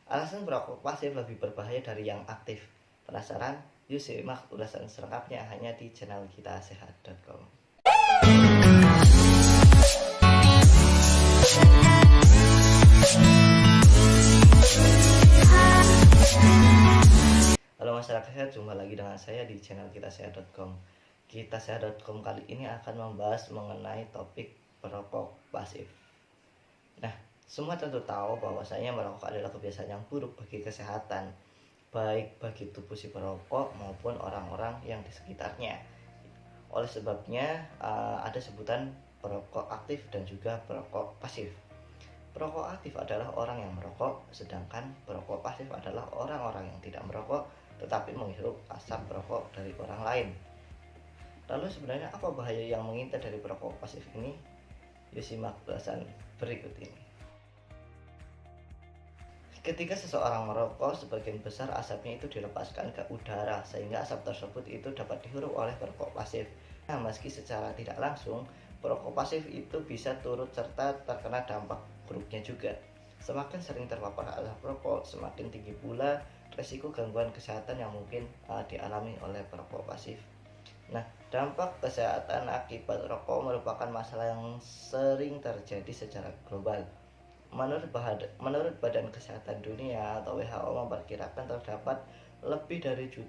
Alasan perokok pasif lebih berbahaya dari yang aktif. Penasaran? Yuk simak ulasan selengkapnya hanya di channel kitasehat.com. Halo masyarakat sehat, jumpa lagi dengan saya di channel kitasehat.com. Kitasehat.com kali ini akan membahas mengenai topik perokok pasif. Nah, semua tentu tahu bahwasanya merokok adalah kebiasaan yang buruk bagi kesehatan, baik bagi tubuh si perokok maupun orang-orang yang di sekitarnya. Oleh sebabnya ada sebutan perokok aktif dan juga perokok pasif. Perokok aktif adalah orang yang merokok, sedangkan perokok pasif adalah orang-orang yang tidak merokok tetapi menghirup asap rokok dari orang lain. Lalu sebenarnya apa bahaya yang mengintai dari perokok pasif ini? Yuk simak ulasan berikut ini. Ketika seseorang merokok, sebagian besar asapnya itu dilepaskan ke udara sehingga asap tersebut itu dapat dihirup oleh perokok pasif. Nah, meski secara tidak langsung, perokok pasif itu bisa turut serta terkena dampak buruknya juga. Semakin sering terpapar asap rokok, semakin tinggi pula resiko gangguan kesehatan yang mungkin dialami oleh perokok pasif. Nah, dampak kesehatan akibat rokok merupakan masalah yang sering terjadi secara global. Menurut Badan Kesehatan Dunia atau WHO memperkirakan terdapat lebih dari 7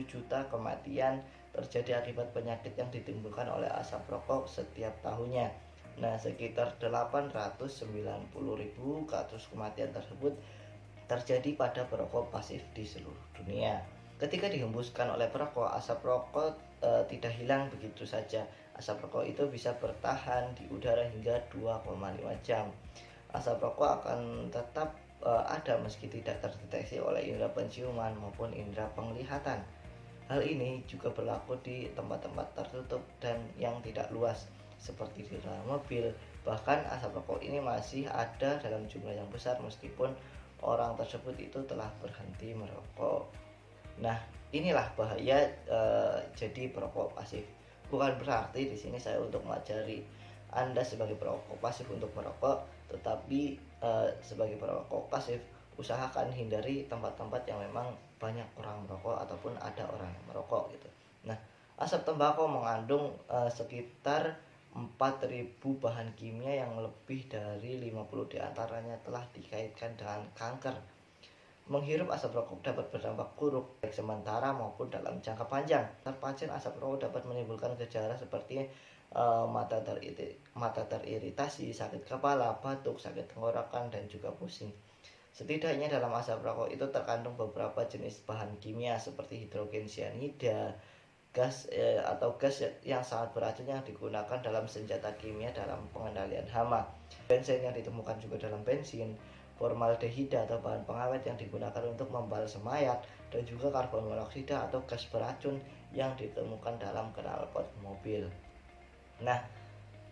juta kematian terjadi akibat penyakit yang ditimbulkan oleh asap rokok setiap tahunnya. Nah, sekitar 890.000 kasus kematian tersebut terjadi pada perokok pasif di seluruh dunia. Ketika dihembuskan oleh perokok, asap rokok tidak hilang begitu saja. Asap rokok itu bisa bertahan di udara hingga 2,5 jam. Asap rokok akan tetap ada meski tidak terdeteksi oleh indera penciuman maupun indera penglihatan. Hal ini juga berlaku di tempat-tempat tertutup dan yang tidak luas seperti di dalam mobil. Bahkan asap rokok ini masih ada dalam jumlah yang besar meskipun orang tersebut itu telah berhenti merokok. Nah, inilah bahaya jadi perokok pasif. Bukan berarti di sini saya untuk mengajari Anda sebagai perokok pasif untuk merokok, tetapi sebagai perokok pasif usahakan hindari tempat-tempat yang memang banyak orang merokok ataupun ada orang yang merokok gitu. Nah, asap tembakau mengandung sekitar 4.000 bahan kimia yang lebih dari 50 diantaranya telah dikaitkan dengan kanker. Menghirup asap rokok dapat berdampak buruk baik sementara maupun dalam jangka panjang. Terpancing asap rokok dapat menimbulkan gejala seperti mata teriritasi, sakit kepala, batuk, sakit tenggorokan, dan juga pusing. Setidaknya dalam asap rokok itu terkandung beberapa jenis bahan kimia seperti hidrogen cyanida, gas yang sangat beracun yang digunakan dalam senjata kimia dalam pengendalian hama. Benzen yang ditemukan juga dalam bensin, formaldehida atau bahan pengawet yang digunakan untuk membalas mayat, dan juga karbon monoksida atau gas beracun yang ditemukan dalam knalpot mobil. Nah,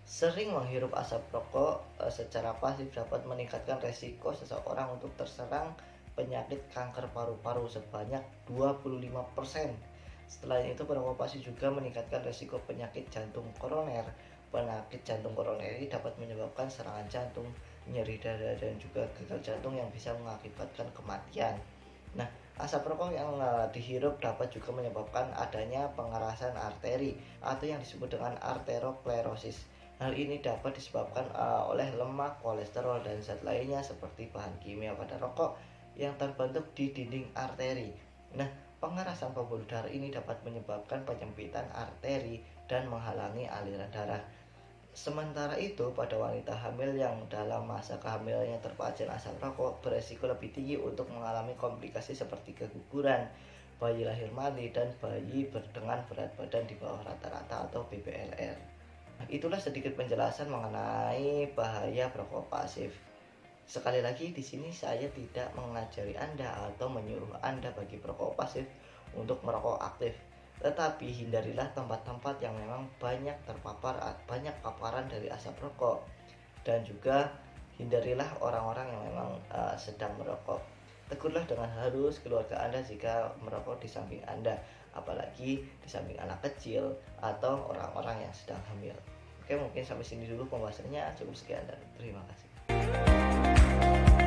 sering menghirup asap rokok secara pasif dapat meningkatkan resiko seseorang untuk terserang penyakit kanker paru-paru sebanyak 25%. Selain itu, perokok pasif juga meningkatkan resiko penyakit jantung koroner. Penyakit jantung koroner ini dapat menyebabkan serangan jantung, nyeri dada, dan juga gagal jantung yang bisa mengakibatkan kematian. Nah, asap rokok yang dihirup dapat juga menyebabkan adanya pengerasan arteri atau yang disebut dengan arteroklerosis. Hal ini dapat disebabkan oleh lemak, kolesterol, dan zat lainnya seperti bahan kimia pada rokok yang terbentuk di dinding arteri. Nah, pengerasan pembuluh darah ini dapat menyebabkan penyempitan arteri dan menghalangi aliran darah. Sementara itu, pada wanita hamil yang dalam masa kehamilannya terpancing asap rokok beresiko lebih tinggi untuk mengalami komplikasi seperti keguguran, bayi lahir mali, dan bayi dengan berat badan di bawah rata-rata atau BBLR. Itulah sedikit penjelasan mengenai bahaya perokok pasif. Sekali lagi di sini saya tidak mengajari Anda atau menyuruh Anda bagi perokok pasif untuk merokok aktif. Tetapi hindarilah tempat-tempat yang memang banyak paparan dari asap rokok, dan juga hindarilah orang-orang yang memang sedang merokok. Tegurlah dengan halus keluarga Anda jika merokok di samping Anda, apalagi di samping anak kecil atau orang-orang yang sedang hamil. Oke, mungkin sampai sini dulu pembahasannya. Cukup sekian dan terima kasih.